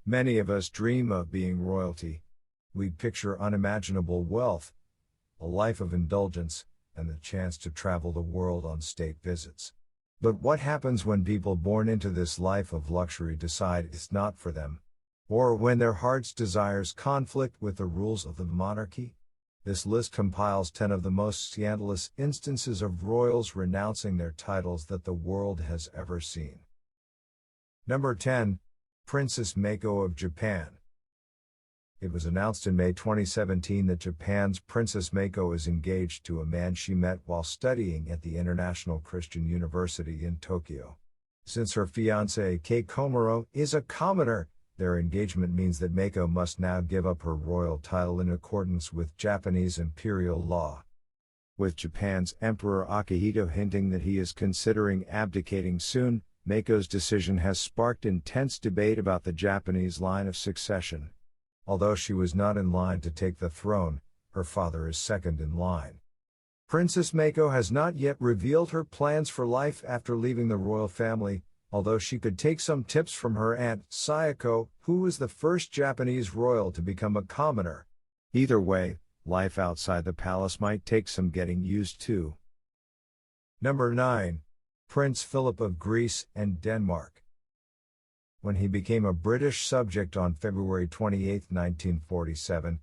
Many of us dream of being royalty. We picture unimaginable wealth, a life of indulgence, and the chance to travel the world on state visits. But what happens when people born into this life of luxury decide it's not for them? Or when their heart's desires conflict with the rules of the monarchy? This list compiles 10 of the most scandalous instances of royals renouncing their titles that the world has ever seen. Number 10. Princess Mako of Japan. It was announced in May 2017 that Japan's Princess Mako is engaged to a man she met while studying at the International Christian University in Tokyo. Since her fiancé Komuro is a commoner, their engagement means that Mako must now give up her royal title in accordance with Japanese imperial law. With Japan's Emperor Akihito hinting that he is considering abdicating soon, Mako's decision has sparked intense debate about the Japanese line of succession. Although she was not in line to take the throne, her father is second in line. Princess Mako has not yet revealed her plans for life after leaving the royal family, although she could take some tips from her aunt, Sayako, who was the first Japanese royal to become a commoner. Either way, life outside the palace might take some getting used to. Number 9. Prince Philip of Greece and Denmark. When he became a British subject on February 28, 1947,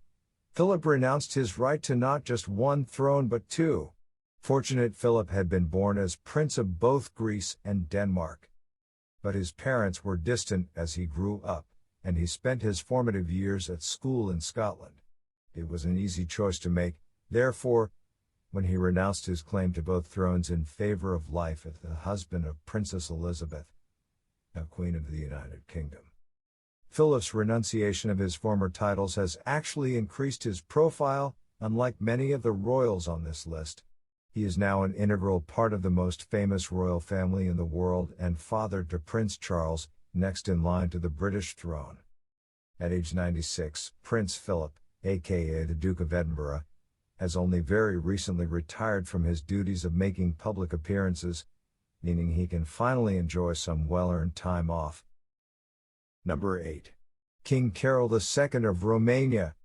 Philip renounced his right to not just one throne but two. Fortunate Philip had been born as Prince of both Greece and Denmark. But his parents were distant as he grew up, and he spent his formative years at school in Scotland. It was an easy choice to make, therefore, when he renounced his claim to both thrones in favor of life as the husband of Princess Elizabeth, now Queen of the United Kingdom. Philip's renunciation of his former titles has actually increased his profile, unlike many of the royals on this list. He is now an integral part of the most famous royal family in the world and father to Prince Charles, next in line to the British throne. At age 96, Prince Philip, aka the Duke of Edinburgh, has only very recently retired from his duties of making public appearances, meaning he can finally enjoy some well-earned time off. Number 8. King Carol II of Romania.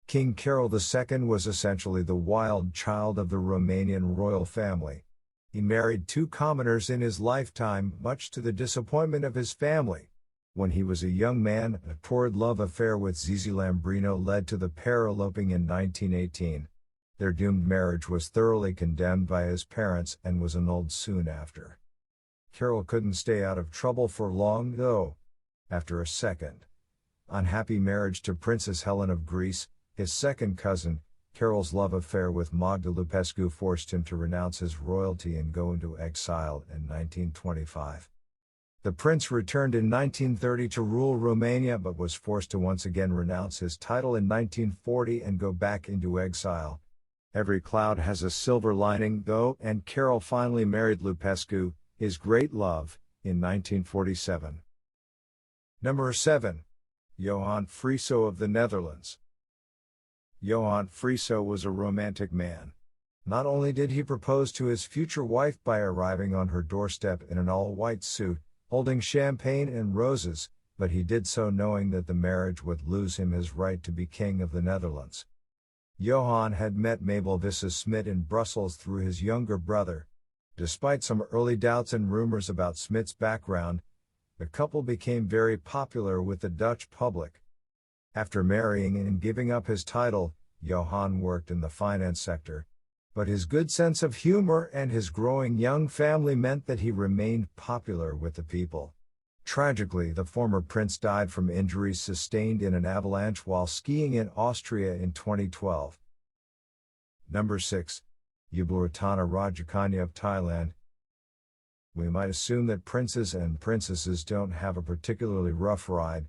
King Carol II was essentially the wild child of the Romanian royal family. He married two commoners in his lifetime, much to the disappointment of his family. When he was a young man, a torrid love affair with Zizi Lambrino led to the pair eloping in 1918. Their doomed marriage was thoroughly condemned by his parents and was annulled soon after. Carol couldn't stay out of trouble for long, though. After a second unhappy marriage to Princess Helen of Greece, his second cousin, Carol's love affair with Magda Lupescu forced him to renounce his royalty and go into exile in 1925. The prince returned in 1930 to rule Romania but was forced to once again renounce his title in 1940 and go back into exile. Every cloud has a silver lining, though, and Carol finally married Lupescu, his great love, in 1947. Number 7. Johann Frieszo of the Netherlands. Johann Frieszo was a romantic man. Not only did he propose to his future wife by arriving on her doorstep in an all-white suit, holding champagne and roses, but he did so knowing that the marriage would lose him his right to be king of the Netherlands. Johann had met Mabel Visser-Smit in Brussels through his younger brother. Despite some early doubts and rumors about Smith's background, the couple became very popular with the Dutch public. After marrying and giving up his title, Johann worked in the finance sector, but his good sense of humor and his growing young family meant that he remained popular with the people. Tragically, the former prince died from injuries sustained in an avalanche while skiing in Austria in 2012. Number 6. Hubert Rajakonya of Thailand. We might assume that princes and princesses don't have a particularly rough ride,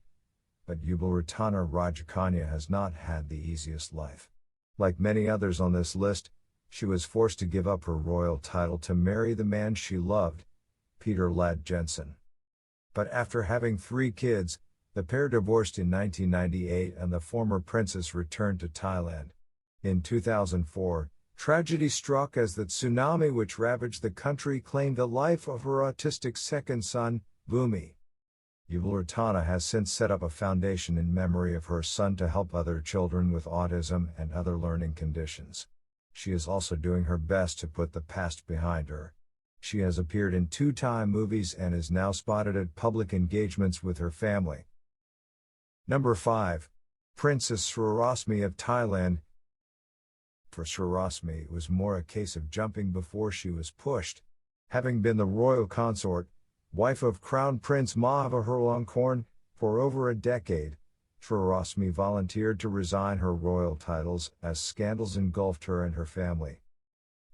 but Hubert Rajakonya has not had the easiest life. Like many others on this list, she was forced to give up her royal title to marry the man she loved, Peter Lad Jensen. But after having 3 kids, the pair divorced in 1998 and the former princess returned to Thailand. In 2004, tragedy struck as the tsunami which ravaged the country claimed the life of her autistic second son, Bhumi. Juliana has since set up a foundation in memory of her son to help other children with autism and other learning conditions. She is also doing her best to put the past behind her. She has appeared in 2 Thai movies and is now spotted at public engagements with her family. Number 5. Princess Srirasmi of Thailand. For Srirasmi, it was more a case of jumping before she was pushed. Having been the royal consort, wife of Crown Prince Mahava Vajiralongkorn, for over a decade, Srirasmi volunteered to resign her royal titles as scandals engulfed her and her family.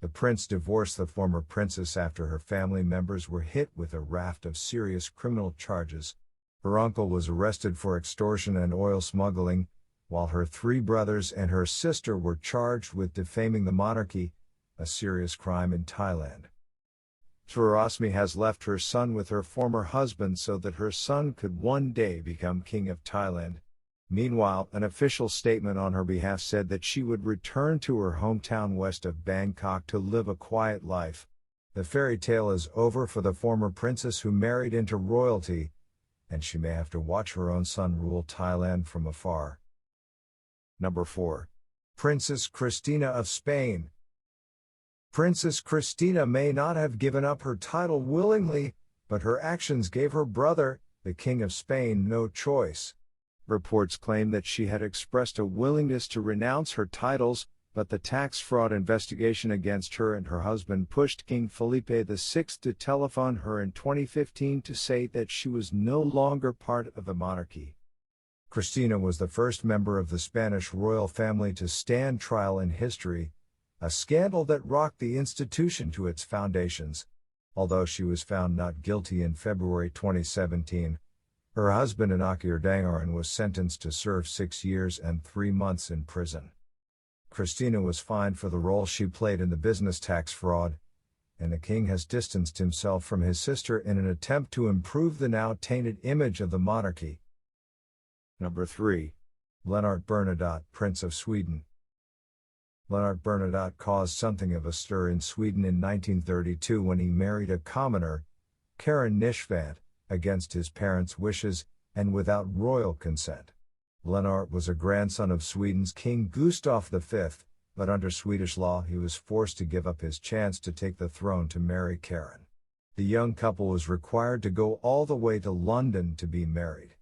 The prince divorced the former princess after her family members were hit with a raft of serious criminal charges. Her uncle was arrested for extortion and oil smuggling, while her 3 brothers and her sister were charged with defaming the monarchy, a serious crime in Thailand. Srirasmi has left her son with her former husband so that her son could one day become king of Thailand. Meanwhile, an official statement on her behalf said that she would return to her hometown west of Bangkok to live a quiet life. The fairy tale is over for the former princess who married into royalty, and she may have to watch her own son rule Thailand from afar. Number 4. Princess Christina of Spain. Princess Christina may not have given up her title willingly, but her actions gave her brother, the King of Spain, no choice. Reports claim that she had expressed a willingness to renounce her titles, but the tax fraud investigation against her and her husband pushed King Felipe VI to telephone her in 2015 to say that she was no longer part of the monarchy. Christina was the first member of the Spanish royal family to stand trial in history, a scandal that rocked the institution to its foundations. Although she was found not guilty in February 2017, her husband Inaki Erdangaran was sentenced to serve 6 years and 3 months in prison. Christina was fined for the role she played in the business tax fraud, and the king has distanced himself from his sister in an attempt to improve the now tainted image of the monarchy. Number 3. Lenart Bernadotte, Prince of Sweden. Lenart Bernadotte caused something of a stir in Sweden in 1932 when he married a commoner, Karin Nishvant, against his parents' wishes, and without royal consent. Lenart was a grandson of Sweden's King Gustav V, but under Swedish law he was forced to give up his chance to take the throne to marry Karin. The young couple was required to go all the way to London to be married.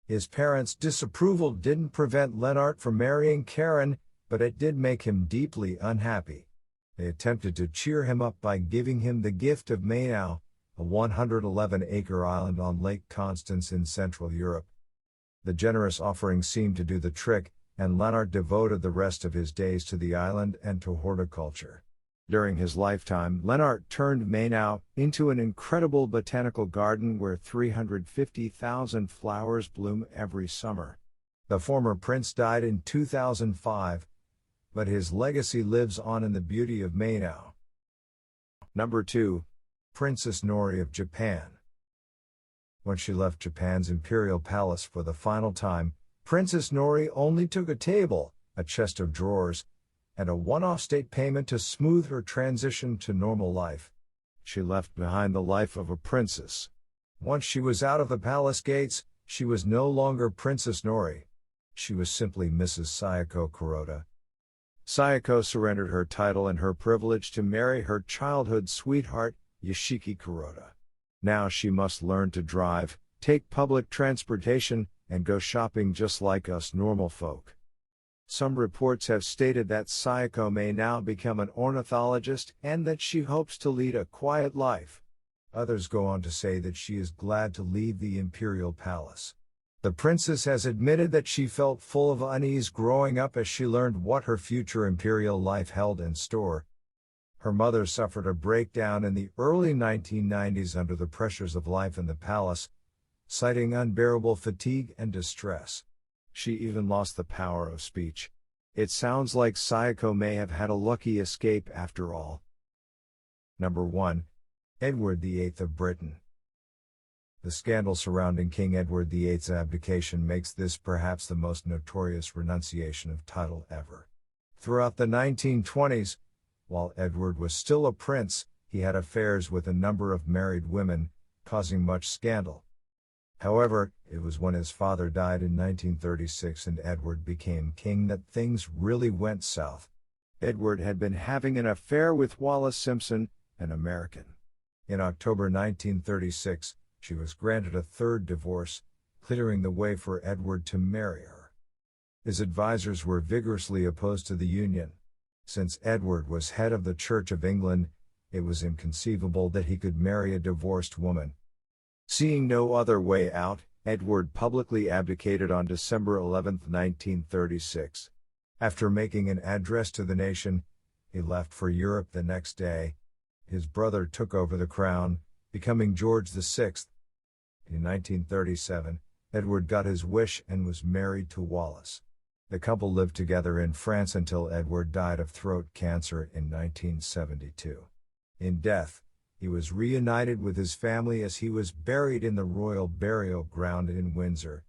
His parents' disapproval didn't prevent Lenart from marrying Karin, but it did make him deeply unhappy. They attempted to cheer him up by giving him the gift of Mako, a 111-acre island on Lake Constance in Central Europe. The generous offering seemed to do the trick, and Lenart devoted the rest of his days to the island and to horticulture. During his lifetime, Lenart turned Mako into an incredible botanical garden where 350,000 flowers bloom every summer. The former prince died in 2005, but his legacy lives on in the beauty of Mako. Number 2. Princess Nori of Japan. When she left Japan's imperial palace for the final time, Princess Nori only took a table, a chest of drawers, and a one-off state payment to smooth her transition to normal life. She left behind the life of a princess. Once she was out of the palace gates, she was no longer Princess Nori. She was simply Mrs. Sayako Kuroda. Sayako surrendered her title and her privilege to marry her childhood sweetheart, Yoshiki Kuroda. Now she must learn to drive, take public transportation, and go shopping just like us normal folk. Some reports have stated that Sayako may now become an ornithologist and that she hopes to lead a quiet life. Others go on to say that she is glad to leave the imperial palace. The princess has admitted that she felt full of unease growing up as she learned what her future imperial life held in store. Her mother suffered a breakdown in the early 1990s under the pressures of life in the palace, citing unbearable fatigue and distress. She even lost the power of speech. It sounds like Sayako may have had a lucky escape after all. Number 1. Edward VIII of Britain. The scandal surrounding King Edward VIII's abdication makes this perhaps the most notorious renunciation of title ever. Throughout the 1920s, while Edward was still a prince, he had affairs with a number of married women, causing much scandal. However, it was when his father died in 1936 and Edward became king that things really went south. Edward had been having an affair with Wallis Simpson, an American. In October 1936, she was granted a third divorce, clearing the way for Edward to marry her. His advisors were vigorously opposed to the union. Since Edward was head of the Church of England, it was inconceivable that he could marry a divorced woman. Seeing no other way out, Edward publicly abdicated on December 11, 1936. After making an address to the nation, he left for Europe the next day. His brother took over the crown, becoming George VI. In 1937, Edward got his wish and was married to Wallis. The couple lived together in France until Edward died of throat cancer in 1972. In death, he was reunited with his family as he was buried in the Royal Burial Ground in Windsor,